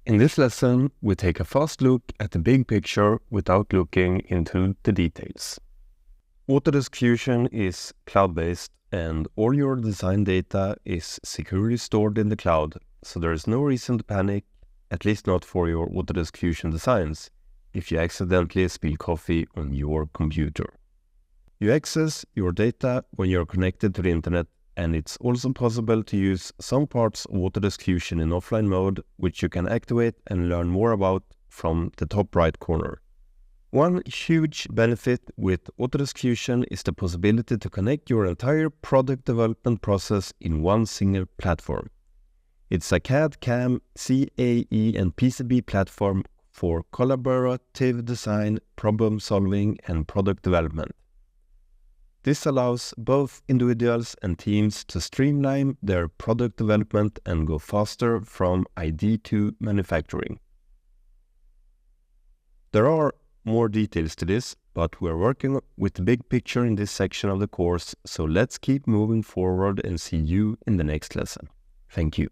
In this lesson, we take a fast look at the big picture without looking into the details. Autodesk Fusion is cloud-based and all your design data is securely stored in the cloud, so there is no reason to panic, at least not for your Autodesk Fusion designs, if you accidentally spill coffee on your computer. You access your data when you're connected to the internet, and it's also possible to use some parts of Autodesk Fusion in offline mode, which you can activate and learn more about from the top right corner. One huge benefit with Autodesk Fusion is the possibility to connect your entire product development process in one single platform. It's a CAD, CAM, CAE and PCB platform for collaborative design, problem solving and product development. This allows both individuals and teams to streamline their product development and go faster from ID to manufacturing. There are more details to this, but we're working with the big picture in this section of the course, so let's keep moving forward and see you in the next lesson. Thank you.